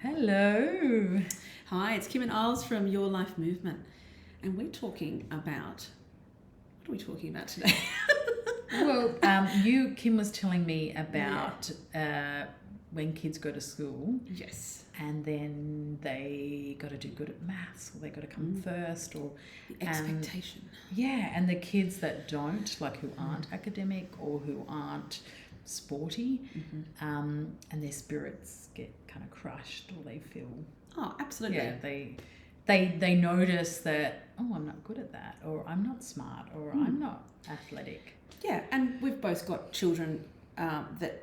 Hello. Hi, it's Kim and Isles from Your Life Movement, and we're talking about what are we talking about today? Well, Kim was telling me about when kids go to school Yes, and then they got to do good at maths, or they got to come first, or the expectation. and the kids that don't, like who aren't academic or who aren't sporty, and their spirits get kind of crushed, or they feel Oh, absolutely. they notice that, oh, I'm not good at that, or I'm not smart, or I'm not athletic. Yeah, and we've both got children that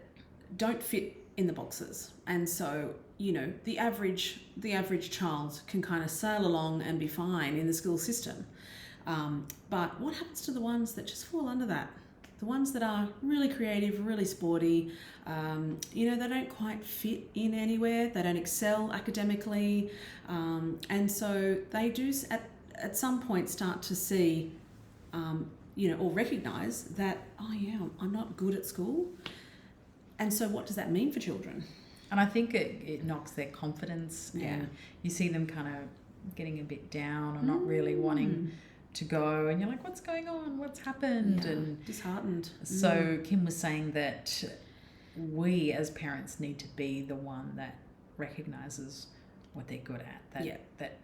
don't fit in the boxes, and so the average child can kind of sail along and be fine in the school system. But what happens to the ones that just fall under that? The ones that are really creative, really sporty, they don't quite fit in anywhere. They don't excel academically, and so they do at some point start to see, or recognise that, oh yeah, I'm not good at school. And so what does that mean for children? And I think it knocks their confidence, and you see them kind of getting a bit down or not really wanting to go, and you're like, what's going on? What's happened? Yeah, and disheartened. So Kim was saying that we as parents need to be the one that recognises what they're good at. That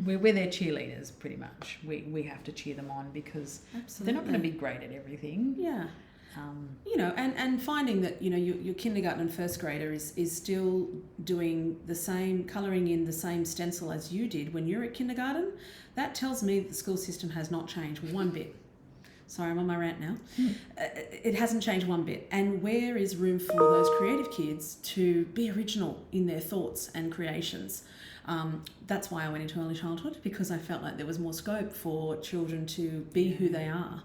we're their cheerleaders, pretty much. We have to cheer them on, because they're not going to be great at everything. Yeah. And finding that, your kindergarten and first grader is still doing the same, colouring in the same stencil as you did when you're at kindergarten, that tells me that the school system has not changed one bit. Sorry, I'm on my rant now. It hasn't changed one bit. And where is room for those creative kids to be original in their thoughts and creations? That's why I went into early childhood, because I felt like there was more scope for children to be who they are.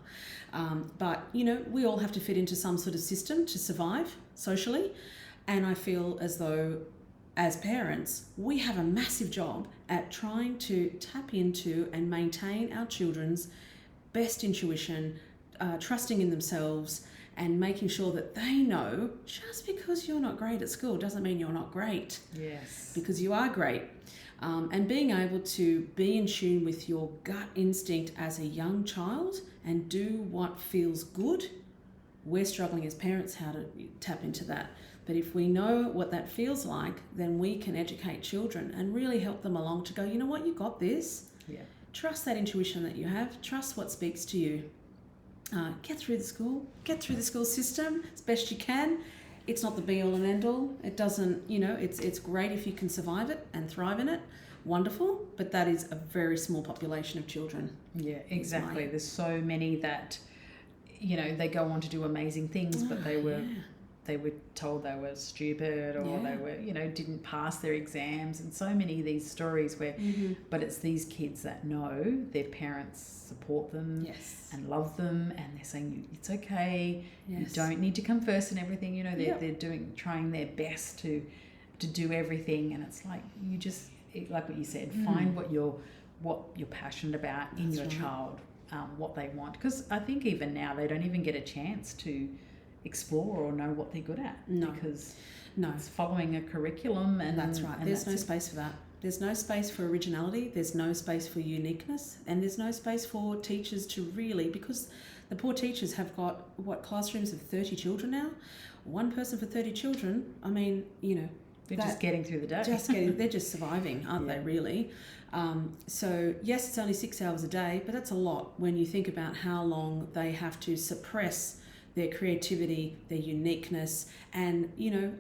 But we all have to fit into some sort of system to survive socially. And I feel as though, as parents, we have a massive job at trying to tap into and maintain our children's best intuition, trusting in themselves, and making sure that they know just because you're not great at school doesn't mean you're not great. Yes. Because you are great. And being able to be in tune with your gut instinct as a young child and do what feels good. We're struggling as parents how to tap into that. But if we know what that feels like, then we can educate children and really help them along to go, you know what, you got this. Yeah. Trust that intuition that you have. Trust what speaks to you. Get through the school system as best you can. It's not the be all and end all. It doesn't, it's great if you can survive it and thrive in it. Wonderful, but that is a very small population of children. Yeah, exactly. There's so many that, they go on to do amazing things, but they were told they were stupid, or they were, didn't pass their exams, and so many of these stories where, but it's these kids that know their parents support them and love them, and they're saying, it's okay, you don't need to come first in everything, they're trying their best to do everything, and it's like, you just, like what you said, find what you're passionate about in your child, what they want, because I think even now they don't even get a chance to explore or know what they're good at, because it's following a curriculum, and that's right. There's no space for that. There's no space for originality. There's no space for uniqueness, and there's no space for teachers to really, because the poor teachers have got classrooms of 30 children now, one person for 30 children. I mean, they're just getting through the day. They're just surviving, aren't they, really? So, yes, it's only 6 hours a day, but that's a lot when you think about how long they have to suppress their creativity, their uniqueness. And,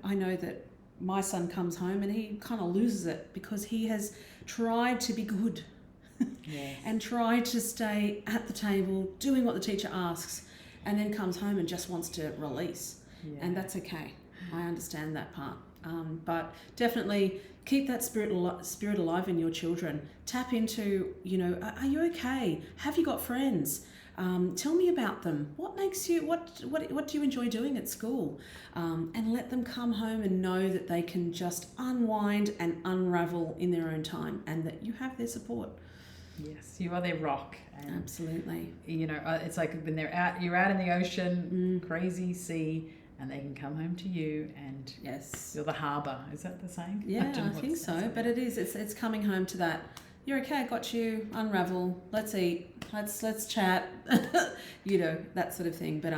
I know that my son comes home and he kind of loses it, because he has tried to be good and tried to stay at the table doing what the teacher asks, and then comes home and just wants to release. And that's okay. I understand that part. But definitely keep that spirit alive in your children. Tap into, are you okay? Have you got friends? Tell me about them. What makes you, what do you enjoy doing at school? And let them come home and know that they can just unwind and unravel in their own time, and that you have their support. Yes, you are their rock. And, absolutely. It's like when you're out in the ocean, crazy sea, and they can come home to you, and Yes. you're the harbour. Is that the saying? Yeah, don't know I what think it sounds so. like. But it is. It's coming home to that. You're okay. I got you. Unravel. Let's eat. Let's chat. You know, that sort of thing. But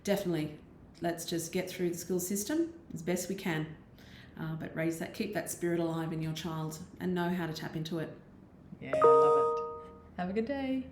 definitely, let's just get through the school system as best we can. But keep that spirit alive in your child, and know how to tap into it. Yeah, I love it. Have a good day.